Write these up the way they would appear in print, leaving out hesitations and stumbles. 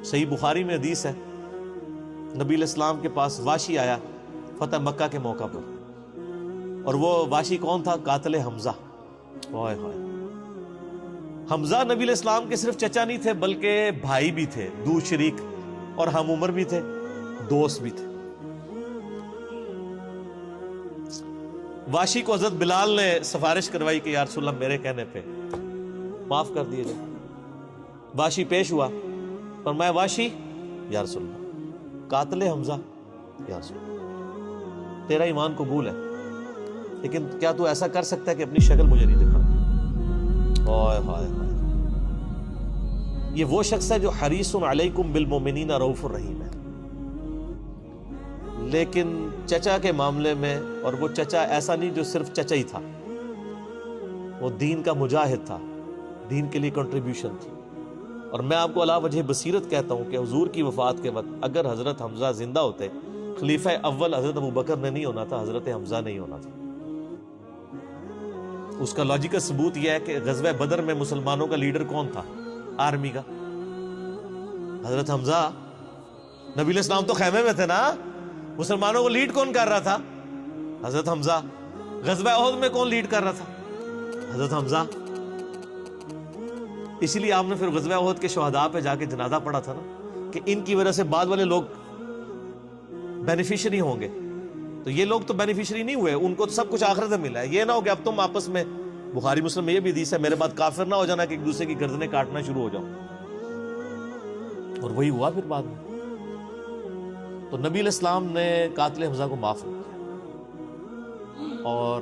صحیح بخاری میں حدیث ہے، نبی علیہ السلام کے پاس واشی آیا فتح مکہ کے موقع پر، اور وہ واشی کون تھا؟ قاتل حمزہ۔ ہائے ہائے، حمزہ نبی علیہ السلام کے صرف چچا نہیں تھے بلکہ بھائی بھی تھے، دو شریک اور ہم عمر بھی تھے، دوست بھی تھے۔ واشی کو حضرت بلال نے سفارش کروائی کہ یا رسول اللہ میرے کہنے پہ معاف کر دیے جائے۔ واشی پیش ہوا، فرمایا واشی یا رسول اللہ قاتل حمزہ، یا رسول اللہ تیرا ایمان قبول ہے، لیکن کیا تو ایسا کر سکتا ہے کہ اپنی شکل مجھے نہیں دکھا؟ ہائے ہائے ہائے، یہ وہ شخص ہے جو حریص علیکم بالمؤمنین رؤوف الرحیم ہے، لیکن چچا کے معاملے میں، اور وہ چچا ایسا نہیں جو صرف چچا ہی تھا، وہ دین کا مجاہد تھا، دین کے لیے کنٹریبیوشن تھی۔ اور میں آپ کو علا وجہ بصیرت کہتا ہوں کہ حضور کی وفات کے وقت اگر حضرت حمزہ زندہ ہوتے، خلیفہ اول حضرت ابوبکر نے نہیں ہونا تھا، حضرت حمزہ نہیں ہونا تھا۔ اس کا لاجیکل ثبوت یہ ہے کہ غزوہ بدر میں مسلمانوں کا لیڈر کون تھا آرمی کا؟ حضرت حمزہ۔ نبی علیہ السلام تو خیمے میں تھے نا، مسلمانوں کو لیڈ کون کر رہا تھا؟ حضرت حمزہ۔ غزوہ احد میں کون لیڈ کر رہا تھا؟ حضرت حمزہ۔ اسی لیے آپ نے پھر غزوہ احد کے شہداء پہ جا کے جنازہ پڑھا تھا نا، کہ ان کی وجہ سے بعد والے لوگ بینیفیشری ہوں گے، تو یہ لوگ تو بینیفیشری نہیں ہوئے، ان کو تو سب کچھ آخرت میں ملا ہے۔ یہ نہ ہو کہ اب تم آپس میں، بخاری مسلم میں یہ بھی حدیث ہے، میرے بعد کافر نہ ہو جانا کہ ایک دوسرے کی گردنیں کاٹنا شروع ہو جاؤ، اور وہی ہوا پھر بعد میں۔ تو نبی علیہ السلام نے قاتل حمزہ کو معاف کیا، اور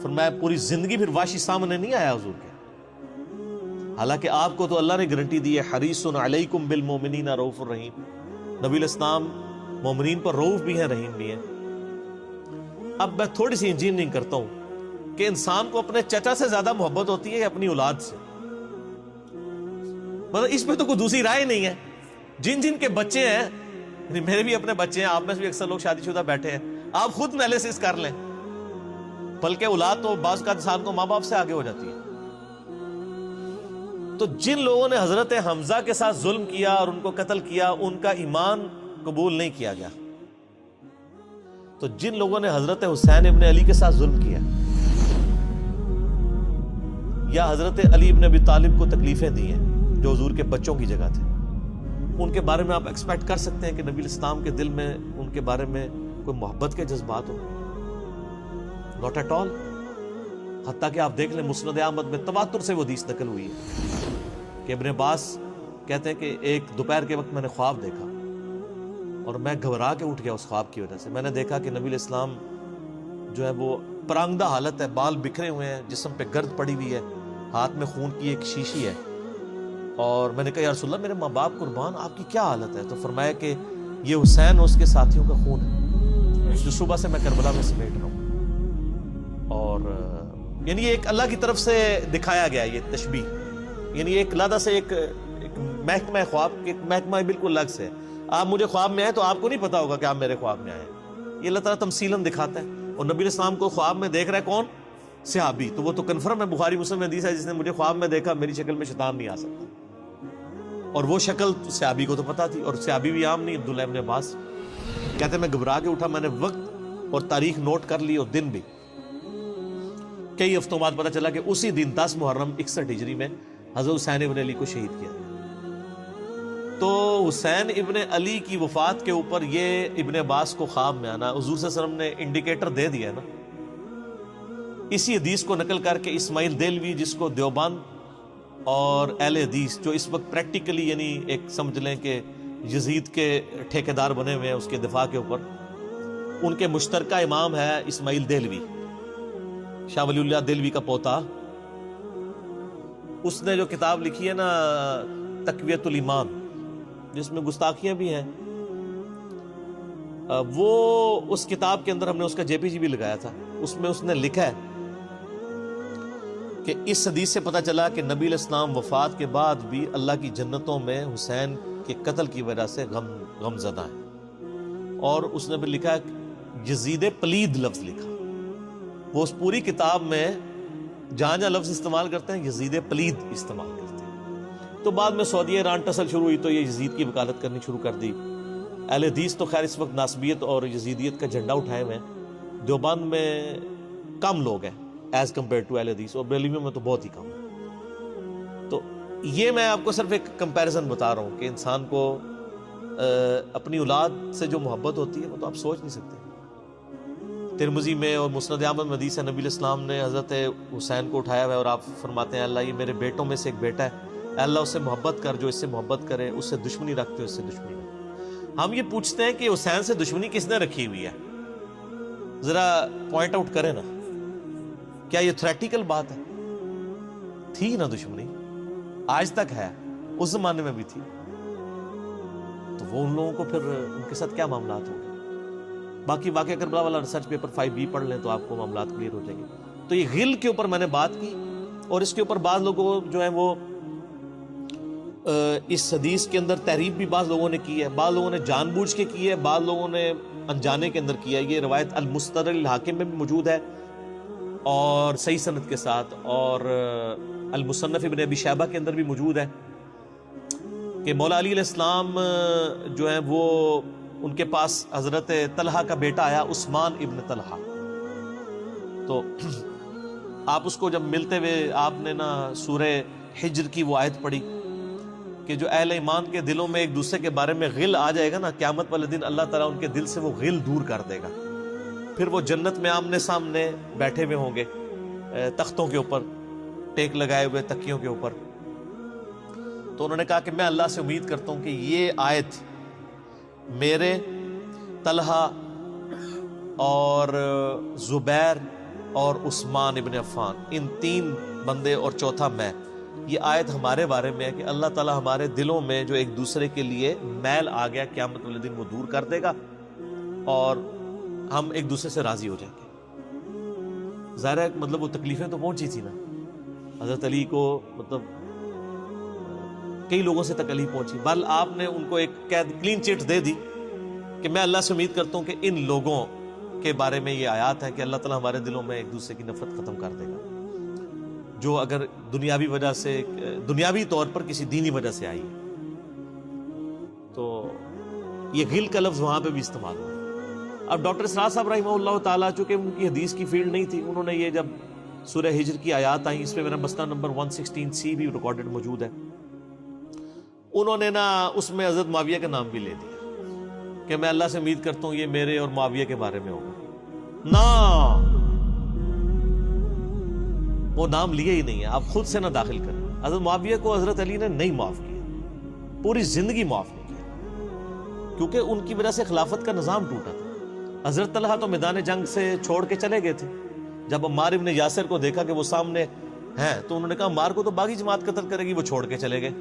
فرمایا پوری زندگی پھر واشی سامنے نہیں آیا حضور کے، حالانکہ آپ کو تو اللہ نے گارنٹی دی ہے حریص علیکم بالمؤمنین رؤوف الرحیم۔ نبی علیہ السلام مومنین پر رؤوف بھی ہیں، رحیم بھی ہیں۔ اب میں تھوڑی سی انجینئرنگ کرتا ہوں کہ انسان کو اپنے چچا سے زیادہ محبت ہوتی ہے یا اپنی اولاد سے؟ مطلب اس پہ تو کوئی دوسری رائے نہیں ہے۔ جن جن کے بچے ہیں، یعنی میرے بھی اپنے بچے ہیں، آپ میں سے بھی اکثر لوگ شادی شدہ بیٹھے ہیں، آپ خود انالیسس کر لیں، بلکہ اولاد تو بعض کا انسان کو ماں باپ سے آگے ہو جاتی ہے۔ تو جن لوگوں نے حضرت حمزہ کے ساتھ ظلم کیا اور ان کو قتل کیا، ان کا ایمان قبول نہیں کیا گیا۔ تو جن لوگوں نے حضرت حسین ابن علی کے ساتھ ظلم کیا، یا حضرت علی ابن ابی طالب کو تکلیفیں دی ہیں جو حضور کے بچوں کی جگہ تھے، ان کے بارے میں آپ ایکسپیکٹ کر سکتے ہیں کہ نبی الاسلام کے دل میں ان کے بارے میں کوئی محبت کے جذبات ہو؟ Not at all. حتیٰ کہ آپ دیکھ لیں مسند احمد میں تواتر سے وہ حدیث نقل ہوئی ہے کہ ابن عباس کہتے ہیں کہ ایک دوپہر کے وقت میں نے خواب دیکھا اور میں گھبرا کے اٹھ گیا اس خواب کی وجہ سے۔ میں نے دیکھا کہ نبی علیہ السلام جو ہے وہ پرانگدہ حالت ہے، بال بکھرے ہوئے ہیں، جسم پہ گرد پڑی ہوئی ہے، ہاتھ میں خون کی ایک شیشی ہے، اور میں نے کہا یا رسول اللہ میرے ماں باپ قربان، آپ کی کیا حالت ہے؟ تو فرمایا کہ یہ حسین اور اس کے ساتھیوں کا خون ہے جو صبح سے میں کربلا میں سمیٹ رہا ہوں۔ اور یعنی یہ ایک اللہ کی طرف سے دکھایا گیا یہ تشبیہ، یعنی ایک علیحدہ سے ایک محکمہ خواب، ایک محکمہ بالکل الگ سے۔ آپ مجھے خواب میں آئے تو آپ کو نہیں پتا ہوگا کہ آپ میرے خواب میں آئے، یہ اللہ تعالیٰ تمثیلاً دکھاتا ہے۔ اور نبی علیہ السلام کو خواب میں دیکھ رہا ہے کون؟ صحابی، تو وہ تو کنفرم ہے، بخاری مسلم میں حدیث ہے جس نے مجھے خواب میں دیکھا میری شکل میں شیطان نہیں آ سکتا، اور وہ شکل صحابی کو تو پتا تھی، اور صحابی بھی عام نہیں، عبداللہ ابن عباس کہتے ہیں میں گھبرا کے اٹھا، میں نے وقت اور تاریخ نوٹ کر لی اور دن بھی، کئی ہفتوں بعد پتا چلا کہ اسی دن 10 محرم 61 ہجری میں حضرت حسین ابن علی کو شہید کیا۔ تو حسین ابن علی کی وفات کے اوپر یہ ابن عباس کو خواب میں آنا، حضور صلی اللہ علیہ وسلم نے انڈیکیٹر دے دیا ہے نا، اسی حدیث کو نقل کر کے اسماعیل دہلوی، جس کو دیوبند اور اہل حدیث جو اس وقت پریکٹیکلی یعنی ایک سمجھ لیں کہ یزید کے ٹھیکیدار بنے ہوئے ہیں اس کے دفاع کے اوپر، ان کے مشترکہ امام ہے اسماعیل دہلوی، شاہ ولی اللہ دہلوی کا پوتا۔ اس نے جو کتاب لکھی ہے نا تقویت الایمان، جس میں گستاخیاں بھی ہیں، وہ اس کتاب کے اندر ہم نے اس کا جے پی جی بھی لگایا تھا، اس میں اس نے لکھا ہے کہ اس حدیث سے پتہ چلا کہ نبی علیہ السلام وفات کے بعد بھی اللہ کی جنتوں میں حسین کے قتل کی وجہ سے غم زدہ ہیں۔ اور اس نے بھی لکھا ہے یزید پلید لفظ لکھا، وہ اس پوری کتاب میں جہاں جہاں لفظ استعمال کرتے ہیں یزید پلید استعمال کرتے ہیں۔ تو بعد میں سعودیہ ایران ٹسل شروع ہوئی تو یہ یزید کی وکالت کرنی شروع کر دی. اہل حدیث تو خیر اس وقت ناسبیت اور یزیدیت کا جھنڈا اٹھائے ہوئے ہیں. دیوبند میں کم لوگ ہیں ایز کمپیئر ٹو اہل حدیث, اور بریلویوں میں تو بہت ہی کم. تو یہ میں آپ کو صرف ایک کمپیریزن بتا رہا ہوں کہ انسان کو اپنی اولاد سے جو محبت ہوتی ہے وہ تو آپ سوچ نہیں سکتے. ترمذی میں اور مسند احمد میں حدیث ہے, نبی علیہ السلام نے حضرت حسین کو اٹھایا ہوا ہے اور آپ فرماتے ہیں اللہ یہ میرے بیٹوں میں سے ایک بیٹا ہے, اللہ اس سے محبت کر, جو اس سے محبت کرے, اس سے دشمنی رکھتے ہو اس سے دشمنی رکھ. ہم یہ پوچھتے ہیں کہ حسین سے دشمنی کس نے رکھی ہوئی ہے, ذرا پوائنٹ آؤٹ کریں نا. کیا یہ تھریٹیکل بات ہے؟ تھی نا دشمنی, آج تک ہے, اس زمانے میں بھی تھی. تو وہ ان لوگوں کو پھر ان کے ساتھ کیا معاملات ہوں گے؟ باقی واقعہ کربلا والا ریسرچ پیپر 5B پڑھ لیں تو آپ کو معاملات کلیئر ہو جائیں گے. تو یہ غل کے اوپر میں نے بات کی, اور اس کے اوپر بعض لوگوں جو ہیں وہ اس حدیث کے اندر تحریف بھی بعض لوگوں نے کی ہے, بعض لوگوں نے جان بوجھ کے کی ہے, بعض لوگوں نے انجانے کے اندر کیا ہے. یہ روایت المستدرک الحاکم میں بھی موجود ہے اور صحیح سند کے ساتھ, اور المصنف ابن ابی شیبہ کے اندر بھی موجود ہے کہ مولا علی علیہ السلام جو ہیں وہ ان کے پاس حضرت طلحہ کا بیٹا آیا, عثمان ابن طلحہ. تو آپ اس کو جب ملتے ہوئے آپ نے نا سورہ حجر کی وہ آیت پڑھی کہ جو اہل ایمان کے دلوں میں ایک دوسرے کے بارے میں غل آ جائے گا نا, قیامت والے دن اللہ تعالیٰ ان کے دل سے وہ غل دور کر دے گا. پھر وہ جنت میں آمنے سامنے بیٹھے ہوئے ہوں گے, تختوں کے اوپر ٹیک لگائے ہوئے, تکیوں کے اوپر. تو انہوں نے کہا کہ میں اللہ سے امید کرتا ہوں کہ یہ آیت میرے, طلحہ اور زبیر اور عثمان ابن عفان, ان 3 بندے اور چوتھا میں, یہ آیت ہمارے بارے میں ہے کہ اللہ تعالیٰ ہمارے دلوں میں جو ایک دوسرے کے لیے میل آ گیا قیامت والے دن وہ دور کر دے گا اور ہم ایک دوسرے سے راضی ہو جائیں گے. ظاہر ہے مطلب وہ تکلیفیں تو پہنچی تھی نا حضرت علی کو, مطلب کئی لوگوں سے تکلیف پہنچی. بل آپ نے ان کو ایک کلین چٹ دے دی کہ میں اللہ سے امید کرتا ہوں کہ ان لوگوں کے بارے میں یہ آیات ہے کہ اللہ تعالیٰ ہمارے دلوں میں ایک دوسرے کی نفرت ختم کر دے گا, جو اگر دنیاوی وجہ سے, دنیاوی طور پر کسی دینی وجہ سے آئی. تو یہ غل کا لفظ وہاں پہ بھی استعمال ہوا. اب ڈاکٹر اسرار صاحب رحمہ اللہ تعالیٰ, چونکہ ان کی حدیث کی فیلڈ نہیں تھی, انہوں نے یہ جب سورہ ہجر کی آیات آئیں, اس پہ میرا مسئلہ نمبر 116C بھی ریکارڈڈ موجود ہے, انہوں نے نا اس میں حضرت معاویہ کا نام بھی لے دیا کہ میں اللہ سے امید کرتا ہوں یہ میرے اور معاویہ کے بارے میں ہوگا. نا وہ نام لیا ہی نہیں ہے, آپ خود سے نہ داخل کریں. حضرت معاویہ کو حضرت علی نے نہیں معاف کیا, پوری زندگی معاف نہیں کیا, کیونکہ ان کی وجہ سے خلافت کا نظام ٹوٹا تھا. حضرت طلحہ تو میدان جنگ سے چھوڑ کے چلے گئے تھے. جب عمار ابن یاسر کو دیکھا کہ وہ سامنے ہیں تو انہوں نے کہا عمار کو تو باغی جماعت قتل کرے گی, وہ چھوڑ کے چلے گئے.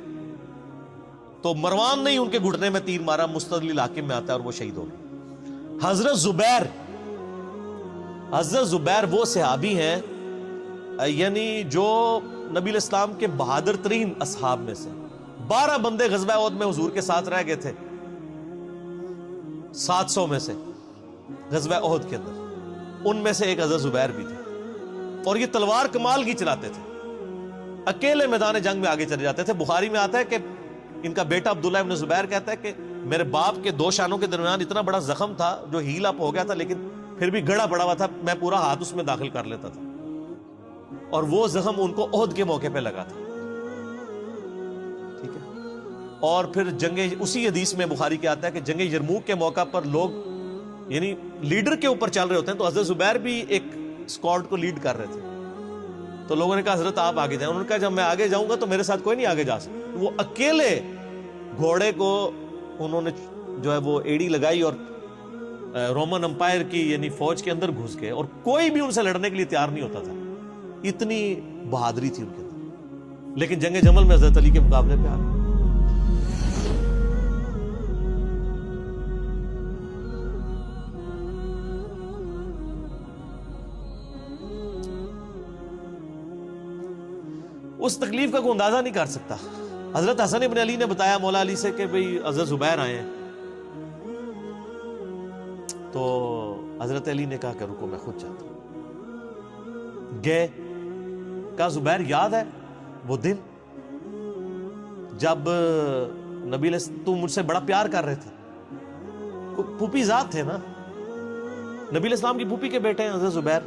تو مروان نے ان کے گھٹنے میں تیر مارا, مستدل الحاکم میں آتا ہے, اور وہ شہید ہو گئے. حضرت زبیر وہ صحابی ہیں یعنی جو نبی علیہ السلام کے بہادر ترین اصحاب میں سے. 12 بندے غزوہ احد میں حضور کے ساتھ رہ گئے تھے 700 میں سے غزوہ احد کے اندر, ان میں سے ایک حضرت زبیر بھی تھے. اور یہ تلوار کمال کی چلاتے تھے, اکیلے میدان جنگ میں آگے چلے جاتے تھے. بخاری میں آتا ہے کہ ان کا بیٹا عبداللہ ابن زبیر کہتا ہے کہ میرے باپ کے 2 شانوں کے درمیان اتنا بڑا زخم تھا جو ہیل اپ ہو گیا تھا, لیکن پھر بھی گڑا پڑا ہوا تھا, میں پورا ہاتھ اس میں داخل کر لیتا تھا, اور وہ زخم ان کو احد کے موقع پہ لگا تھا. ٹھیک ہے. اور پھر جنگ, اسی حدیث میں بخاری کے آتا ہے کہ جنگ یرموک کے موقع پر لوگ یعنی لیڈر کے اوپر چل رہے ہوتے ہیں, تو حضرت زبیر بھی ایک اسکواڈ کو لیڈ کر رہے تھے. تو لوگوں نے کہا حضرت آپ آگے جائیں. انہوں نے کہا جب میں آگے جاؤں گا تو میرے ساتھ کوئی نہیں آگے جا سکتا. وہ اکیلے گھوڑے کو انہوں نے جو ہے وہ ایڑی لگائی اور رومن امپائر کی یعنی فوج کے اندر گھس گئے, اور کوئی بھی ان سے لڑنے کے لیے تیار نہیں ہوتا تھا. اتنی بہادری تھی ان کے اندر. لیکن جنگ جمل میں حضرت علی کے مقابلے پہ آ گئے. اس تکلیف کا کوئی اندازہ نہیں کر سکتا. حضرت حسن ابن علی نے بتایا مولا علی سے کہ بھئی حضرت زبیر آئے ہیں, تو حضرت علی نے کہا کہ رکو میں خود چاہتا ہوں. گئے, کہا زبیر یاد ہے وہ دن؟ جب نبی تم مجھ سے بڑا پیار کر رہے تھے، پھوپھی ذات تھے نا، نبی علیہ السلام کی پھوپھی کے بیٹے ہیں حضرت زبیر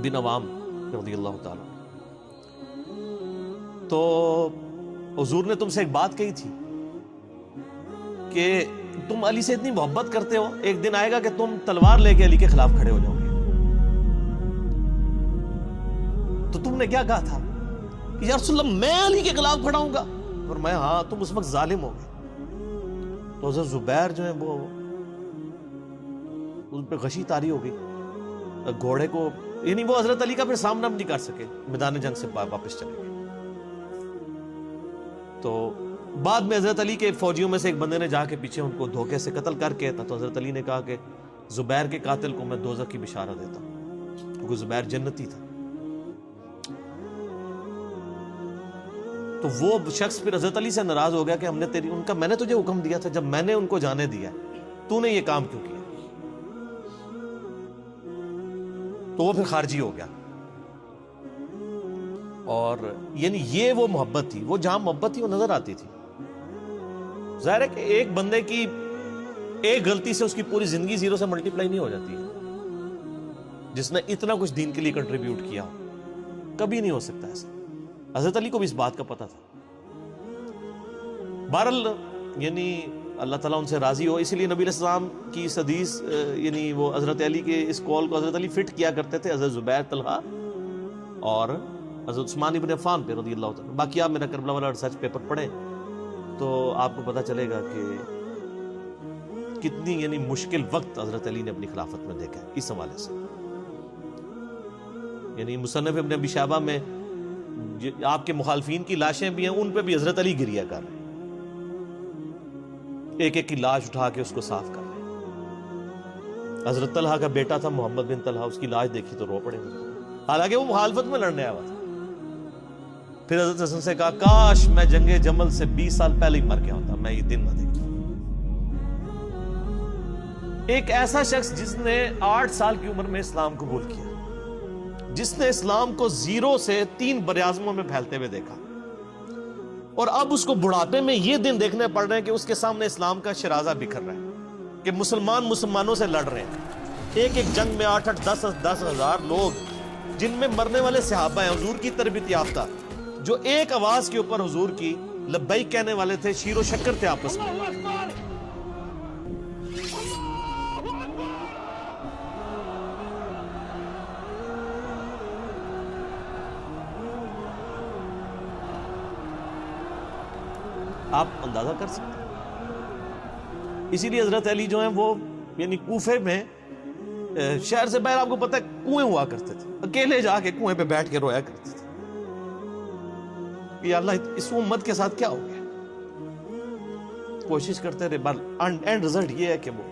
بن عوام رضی اللہ تعالیٰ. تو حضور نے تم سے ایک بات کہی تھی کہ تم علی سے اتنی محبت کرتے ہو، ایک دن آئے گا کہ تم تلوار لے کے علی کے خلاف کھڑے ہو جاؤ گے. تو تم نے کیا کہا تھا کہ یا رسول اللہ میں علی کے خلاف کھڑا ہوں گا؟ اور میں ہاں، تم اس وقت ظالم ہو گئے. تو حضرت زبیر جو ہے وہ ان پہ غشی طاری ہو گئی، گھوڑے کو، یعنی وہ حضرت علی کا پھر سامنا بھی نہیں کر سکے، میدان جنگ سے واپس چلے گئے. تو بعد میں حضرت علی کے فوجیوں میں سے ایک بندے نے جا کے پیچھے ان کو دھوکے سے قتل کر کے تھا. تو حضرت علی نے کہا کہ زبیر کے قاتل کو میں دوزخ کی بشارت دیتا ہوں، کیونکہ زبیر جنتی تھا. تو وہ شخص پھر حضرت علی سے ناراض ہو گیا کہ ہم نے میں نے تجھے حکم دیا تھا، جب میں نے ان کو جانے دیا تو نے یہ کام کیوں کیا؟ تو وہ پھر خارجی ہو گیا. اور یعنی یہ وہ محبت تھی، وہ جہاں محبت تھی وہ نظر آتی تھی. ظاہر ہے کہ ایک بندے کی ایک غلطی سے اس کی پوری زندگی زیرو سے ملٹی پلائی نہیں ہو جاتی ہے. جس نے اتنا کچھ دین کے لیے کنٹریبیوٹ کیا کبھی نہیں ہو سکتا ایسا. حضرت علی کو بھی اس بات کا پتہ تھا. بہرحال یعنی اللہ تعالیٰ ان سے راضی ہو، اسی لیے نبی علیہ السلام کی اس حدیث یعنی وہ حضرت علی کے اس قول کو حضرت علی فٹ کیا کرتے تھے حضرت زبیر، طلحہ اور حضرت عثمان ابن عفان پہ رضی اللہ تعالیٰ. باقی آپ میرا کربلا والا ریسرچ پیپر پڑھیں تو آپ کو پتہ چلے گا کہ کتنی یعنی مشکل وقت حضرت علی نے اپنی خلافت میں دیکھا ہے اس حوالے سے. یعنی مصنف ابن ابی شیبہ میں آپ کے مخالفین کی لاشیں بھی ہیں، ان پہ بھی حضرت علی گریہ کر رہے ہیں، ایک ایک کی لاش اٹھا کے اس کو صاف کر رہے ہیں. حضرت طلحہ کا بیٹا تھا محمد بن طلحہ، اس کی لاش دیکھی تو رو پڑے، حالانکہ وہ مخالفت میں لڑنے آیا ہوا تھا. پھر حضرت حسن سے کہا کاش میں جنگ جمل سے 20 سال پہلے ہی مر گیا ہوتا، میں یہ دن نہ دیکھتا. ایک ایسا شخص جس نے 8 سال کی عمر میں اسلام قبول کیا، جس نے اسلام کو زیرو سے 3 براعظموں میں پھیلتے ہوئے دیکھا، اور اب اس کو بڑھاپے میں یہ دن دیکھنے پڑ رہے ہیں کہ اس کے سامنے اسلام کا شرازہ بکھر رہا ہے، کہ مسلمانوں سے لڑ رہے ہیں. ایک ایک جنگ میں 8-8 10 ہزار لوگ، جن میں مرنے والے صحابہ ہیں حضور کی تربیت یافتہ، جو ایک آواز کے اوپر حضور کی لبیک کہنے والے تھے، شیر و شکر تھے آپس میں. آپ اندازہ کر سکتے ہیں. اسی لیے حضرت علی جو ہیں وہ یعنی کوفے میں شہر سے باہر آپ کو پتہ ہے کنویں ہوا کرتے تھے، اکیلے جا کے کنویں پہ بیٹھ کے رویا کرتے تھے کہ اللہ اس امت کے ساتھ کیا ہو گیا. کوشش کرتے رہے، اینڈ رزلٹ یہ ہے کہ وہ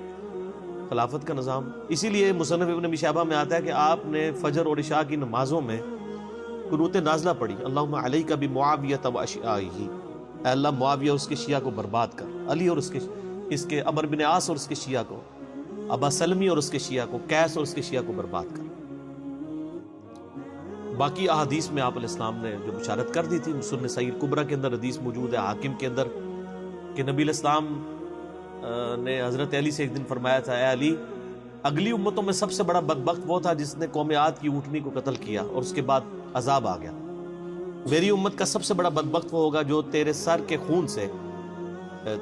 خلافت کا نظام. اسی لیے مصنف ابن ابی شیبہ میں آتا ہے کہ آپ نے فجر اور عشاء کی نمازوں میں قنوت نازلہ پڑھی، اللہم علیک بمعاویہ و اشیاءہ، اے اللہ معاویہ اس کے شیعہ کو برباد کر، علی اور اس کے عمر بن عاص اور اس کے شیعہ کو، ابا سلمی اور اس کے شیعہ کو، قیس اور اس کے شیعہ کو برباد کر. باقی احادیث میں آپ علیہ السلام نے جو بشارت کر دی تھی، سنن سعید کبریٰ کے اندر حدیث موجود ہے، حاکم کے اندر، کہ نبی علیہ السلام نے حضرت علی سے ایک دن فرمایا تھا، اے علی، اگلی امتوں میں سب سے بڑا بدبخت وہ تھا جس نے قوم عاد کی اونٹنی کو قتل کیا اور اس کے بعد عذاب آ گیا. میری امت کا سب سے بڑا بدبخت وہ ہوگا جو تیرے سر کے خون سے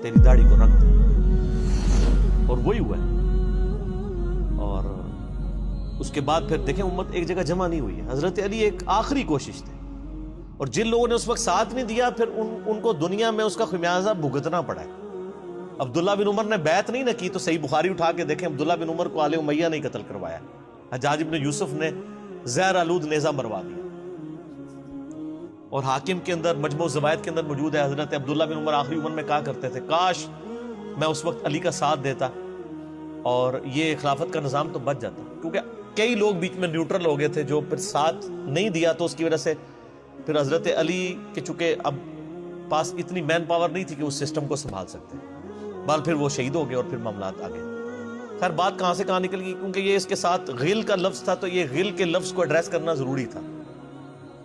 تیری داڑھی کو رنگ دے. اور وہی ہوا ہے. اور اس کے بعد پھر دیکھیں امت ایک جگہ جمع نہیں ہوئی ہے. حضرت علی ایک آخری کوشش تھی، اور جن لوگوں نے اس وقت ساتھ نہیں دیا پھر ان کو دنیا میں اس کا خمیازہ بھگتنا پڑا ہے. عبداللہ بن عمر نے بیعت نہیں نہ کی تو صحیح بخاری اٹھا کے دیکھیں، عبداللہ بن عمر کو آل امیہ نے قتل کروایا، حجاج بن یوسف نے زہر آلود نیزہ مروا دیا. اور حاکم کے اندر مجموع الزوائد کے اندر موجود ہے، حضرت عبداللہ بن عمر آخری عمر میں کہا کرتے تھے کاش میں اس وقت علی کا ساتھ دیتا اور یہ خلافت کا نظام تو بچ جاتا. کیونکہ کئی لوگ بیچ میں نیوٹرل ہو گئے تھے جو پھر ساتھ نہیں دیا، تو اس کی وجہ سے پھر حضرت علی کے چونکہ اب پاس اتنی مین پاور نہیں تھی کہ اس سسٹم کو سنبھال سکتے، بعد پھر وہ شہید ہو گئے اور پھر معاملات آگے. خیر بات کہاں سے کہاں نکل گئی، کیونکہ یہ اس کے ساتھ غل کا لفظ تھا، تو یہ غل کے لفظ کو ایڈریس کرنا ضروری تھا.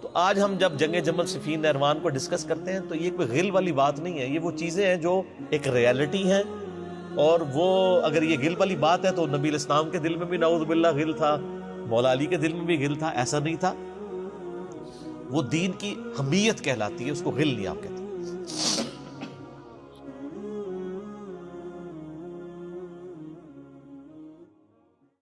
تو تو آج ہم جب جنگ جمل صفین نہروان کو ڈسکس کرتے ہیں تو یہ کوئی غل والی بات نہیں ہے، یہ وہ چیزیں ہیں جو ایک ریالٹی ہیں، اور وہ اگر یہ غل والی بات ہے تو نبی علیہ السلام کے دل میں بھی نعوذ باللہ غل تھا، مولا علی کے دل میں بھی غل تھا، ایسا نہیں تھا۔ وہ دین کی حمیت کہلاتی ہے، اس کو غل نہیں آپ کہتے۔